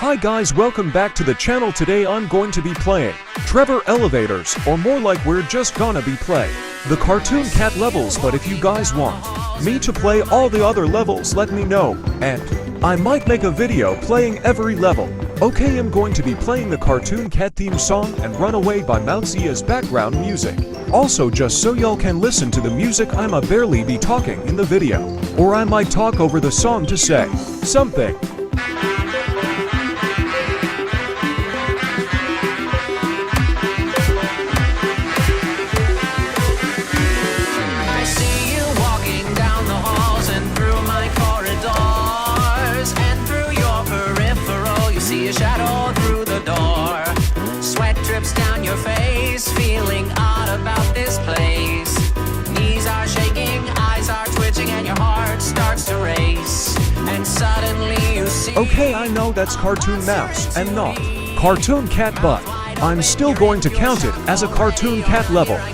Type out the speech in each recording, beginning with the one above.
Hi guys, welcome back to the channel. Today I'm going to be playing Trevor Elevators, or more like we're just gonna be playing the Cartoon Cat levels. But if you guys want me to play all the other levels, let me know, and I might make a video playing every level. Okay, I'm going to be playing the Cartoon Cat theme song and Runaway by Mousy as background music. Also, just so y'all can listen to the music, I'ma barely be talking in the video, or I might talk over the song to say something. Down your face, feeling odd about this place. Knees are shaking, eyes are twitching, and your heart starts to race. And suddenly you see. Okay, I know that's Cartoon Mouse and not Cartoon Cat, but I'm still going to count it as a Cartoon Cat level. Run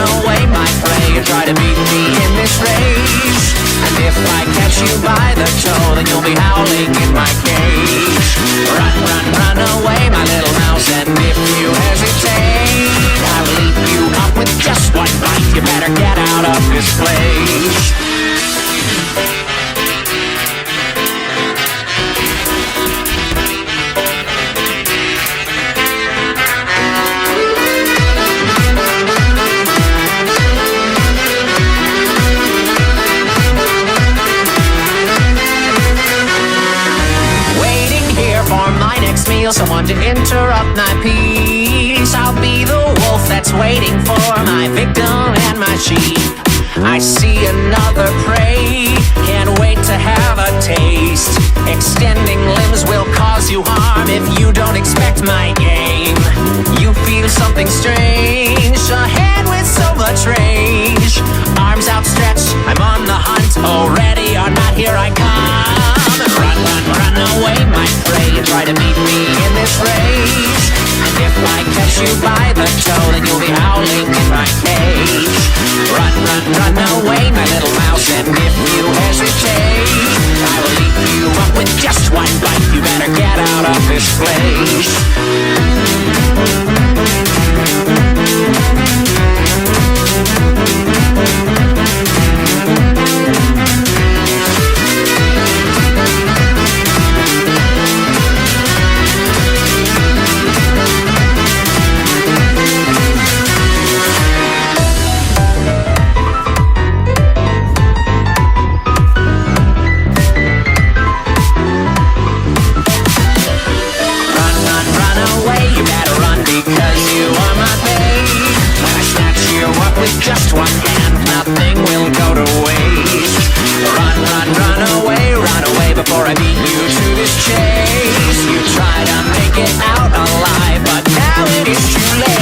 away, my prey. You try to beat me in this race. And if I catch you by the toe, then you'll be howling in my cage. Run away, my little mouse. And if you hesitate, I will eat you up with just one bite. You better get out of this place. Someone to interrupt my peace. I'll be the wolf that's waiting for my victim and my sheep. I see another prey, can't wait to have a taste. Extending limbs will cause you harm if you don't expect my game. You feel something strange, a hand with so much range. Arms outstretched, I'm on the hunt, already or not, here I come. Run away, my prey. You try to beat me in this race. And if I catch you by the toe, then you'll be howling in my cage. Run away, my little mouse. And if you hesitate, I will eat you up with just one bite. You better get out of this place. Just one hand, nothing will go to waste. Run away before I beat you to this chase. You try to make it out alive, but now it is too late.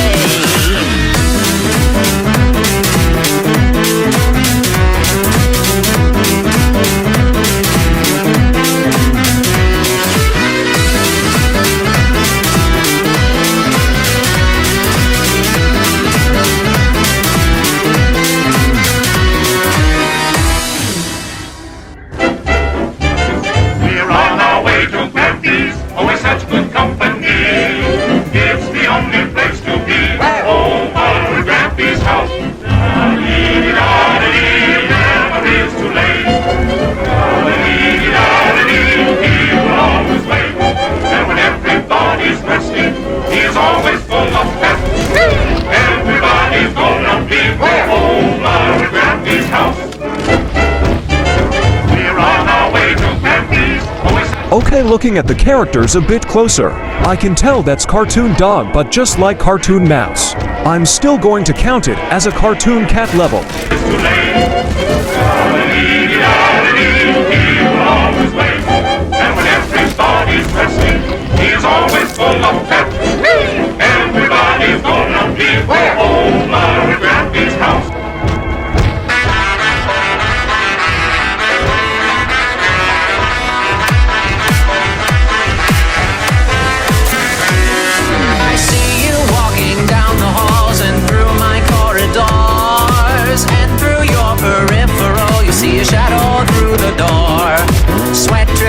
Okay, looking at the characters a bit closer, I can tell that's Cartoon Dog, but just like Cartoon Mouse, I'm still going to count it as a Cartoon Cat level. See a shadow through the door. Sweat drips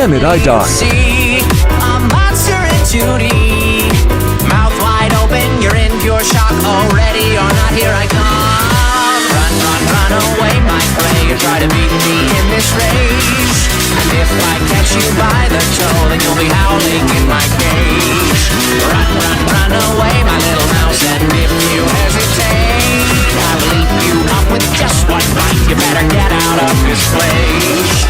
Damn it, I died. See a monster in 2D. Mouth wide open, you're in pure shock. Already or not, here I come. Run, run, run away, my prey. You try to beat me in this rage, and if I catch you by the toe, then you'll be howling in my cage. Run, run, run away, my little mouse, and if you hesitate, I'll leap you up with just one bite. You better get out of this place.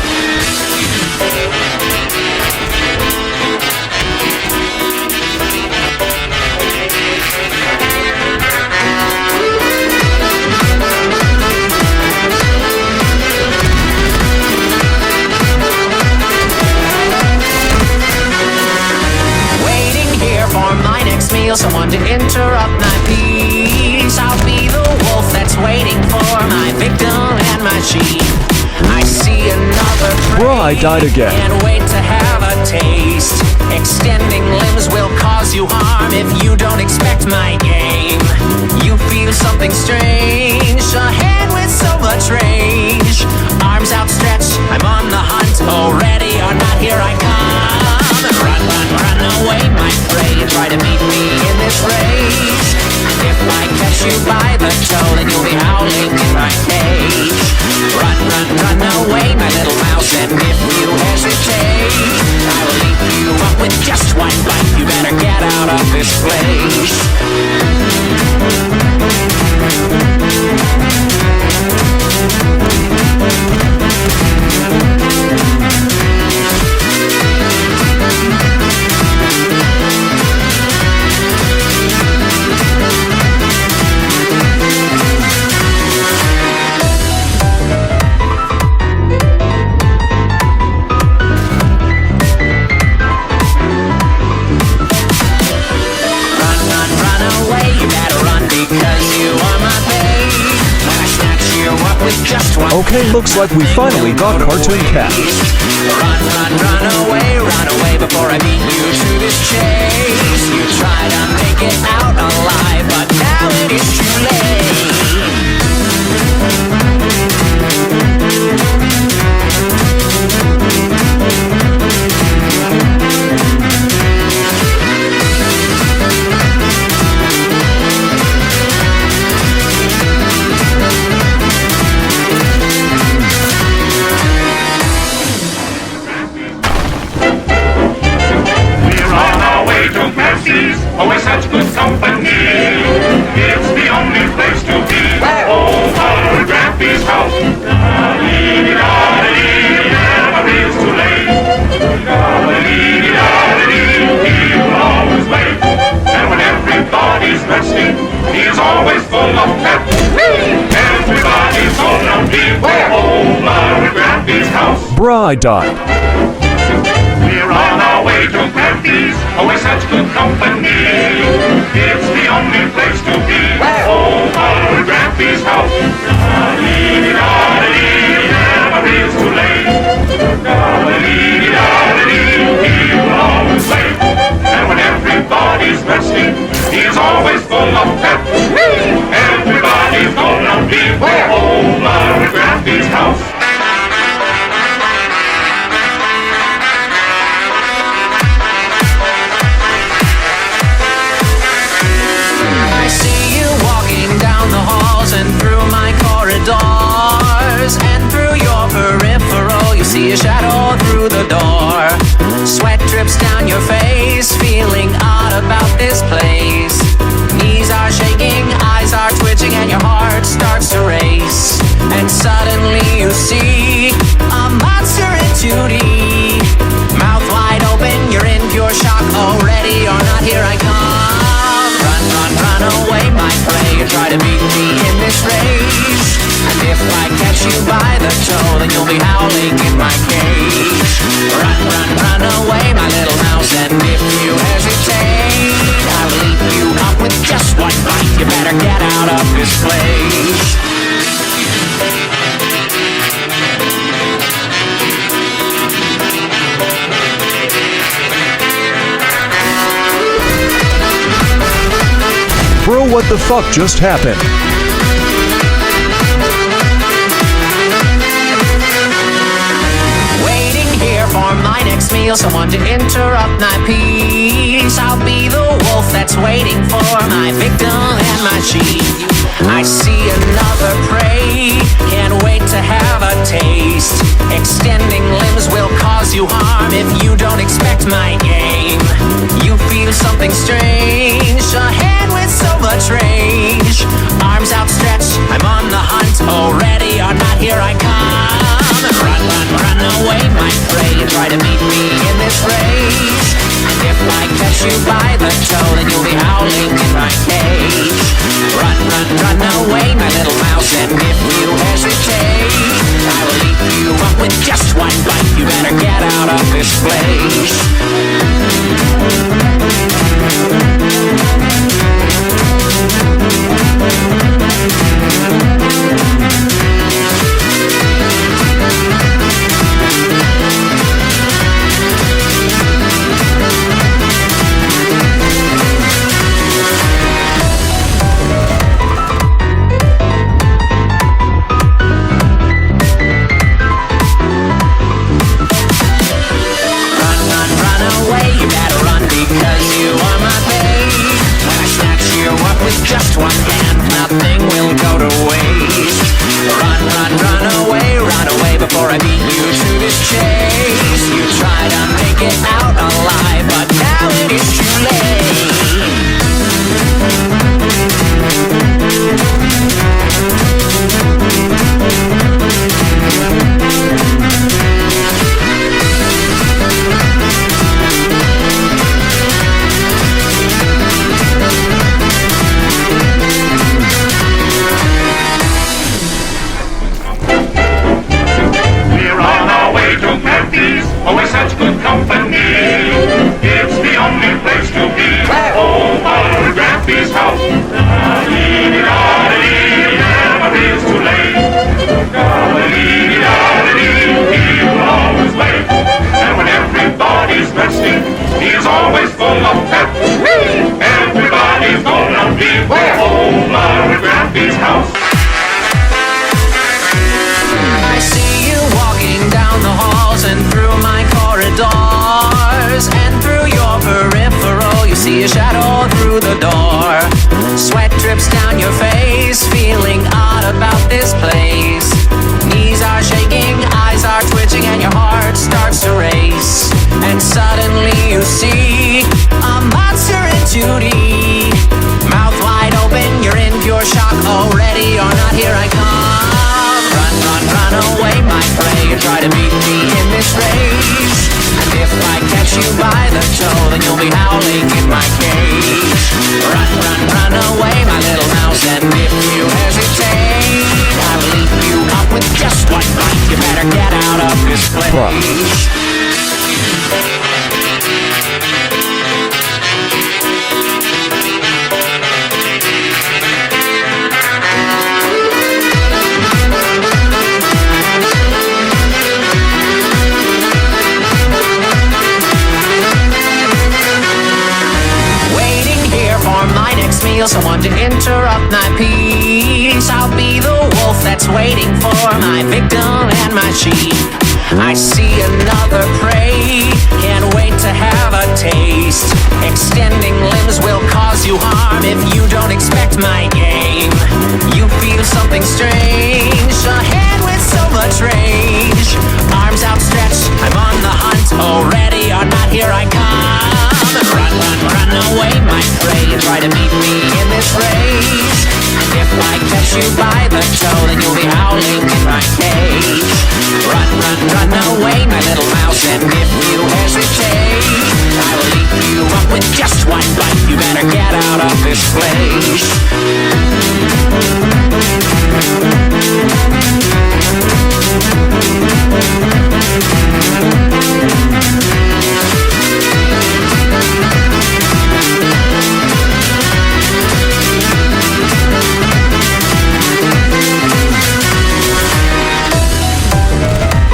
Someone to interrupt my peace. I'll be the wolf that's waiting for my victim and my sheep. I see another prey. Bruh, I died again. Can't wait to have a taste. Extending limbs will cause you harm if you don't expect my game. You feel something strange, a hand with so much range. Arms outstretched, I'm on the hunt. Already or not, here I come. Run, run, run away, my prey. You try to beat me in this rage, and if I catch you by the toe, then you'll be howling in my cage. Run, run, run away, my little mouse, and if you hesitate, I will leap you up with just one bite. You better get out of this place. Okay, looks like we finally got Cartoon Cat. Run away before I beat you to this chase. You try to make it out alive, but now it is too late. Always such good company. It's the only place to be. Oh, our Grampy's house. Never is too late. He'll always wait. And when everybody's resting, he's always full of pep. Everybody's on him. Oh, our Grampy's house. Bruh, I died. We're on our way to Grampy's, always such good company. It's the only place to be. Oh, our Grampy's house. Never is too late. He'll always wait. And when everybody's resting, he's always full of pep. Everybody's gonna be. Oh, our Grampy's house. And through my corridors, and through your peripheral, you see a shadow through the door. Sweat drips down your face, feeling odd about this place. Knees are shaking, eyes are twitching, and your heart starts to race. And suddenly you see a monster in 2D. Mouth wide open, you're in pure shock. Already or not, here I come. Run, run, run away, my prey. You try to beat me in this rage, and if I catch you by the toe, then you'll be howling in my cage. Run, run, run away, my little mouse, and if you hesitate, I'll leap you up with just one bite. You better get out of this place. Bro, what the fuck just happened? Waiting here for my next next meal, someone to interrupt my peace. I'll be the wolf that's waiting for my victim and my sheep. I see another prey, can't wait to have a taste. Extending limbs will cause you harm if you don't expect my game. You feel something strange, a hand with so much range. Arms outstretched, I'm on the hunt, already or not, here I come. Run, run, run away, my prey, and try to beat me in this race. And if I catch you by the toe, then you'll be howling in my cage. Run, run, run away, my little mouse, and if you hesitate, I will eat you up with just one bite. You better get out of this place. Just one hand, nothing will go to waste. Run, run, run away before I beat you to this chase. You try to make it out alive, but now it is too late. Always such good company. It's the only place to be. Oh, our Grampy's house. Never is too late. He will always wait. And when everybody's resting, he's always full of pep. Everybody's gonna be home, our Grampy's house. I see you walking down the halls and through my corridors, and through your peripheral you see a shadow through the door. Sweat drips down your face, feeling odd about this place. Knees are shaking, eyes are twitching, and your heart starts to race. And suddenly you see a monster in 2D. Mouth wide open, you're in pure shock, already or not, here I come. Run, run, run away, my prey, and try to beat me in this race. And if I catch you by the toe, then you'll be howling in my cage. Run, run, run away, my little mouse, and if you hesitate, I will eat you up with just one bite. You better get out of this place. Someone to interrupt my peace. I'll be the wolf that's waiting for my victim and my sheep. I see another prey, can't wait to have a taste. Extending limbs will cause you harm if you don't expect my game. You feel something strange, a hand with so much range. Arms outstretched, I'm on the hunt, already or not, here I come. Run, run, run away, my prey, and try to beat me in this race. And if I catch you by the toe, then you'll be howling in my cage. Run, run, run away, my little mouse, and if you hesitate, I will eat you up with just one bite. You better get out of this place.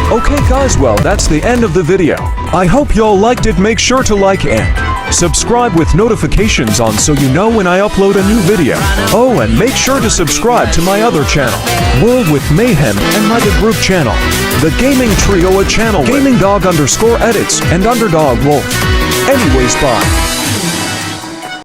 Okay guys, well that's the end of the video. I hope y'all liked it. Make sure to like and Subscribe with notifications on so you know when I upload a new video. Oh, and make sure to subscribe to my other channel, World with Mayhem, and my The Group channel, The Gaming Trio, a channel, Gaming Dog _ edits, and Underdog Wolf. Anyways, bye.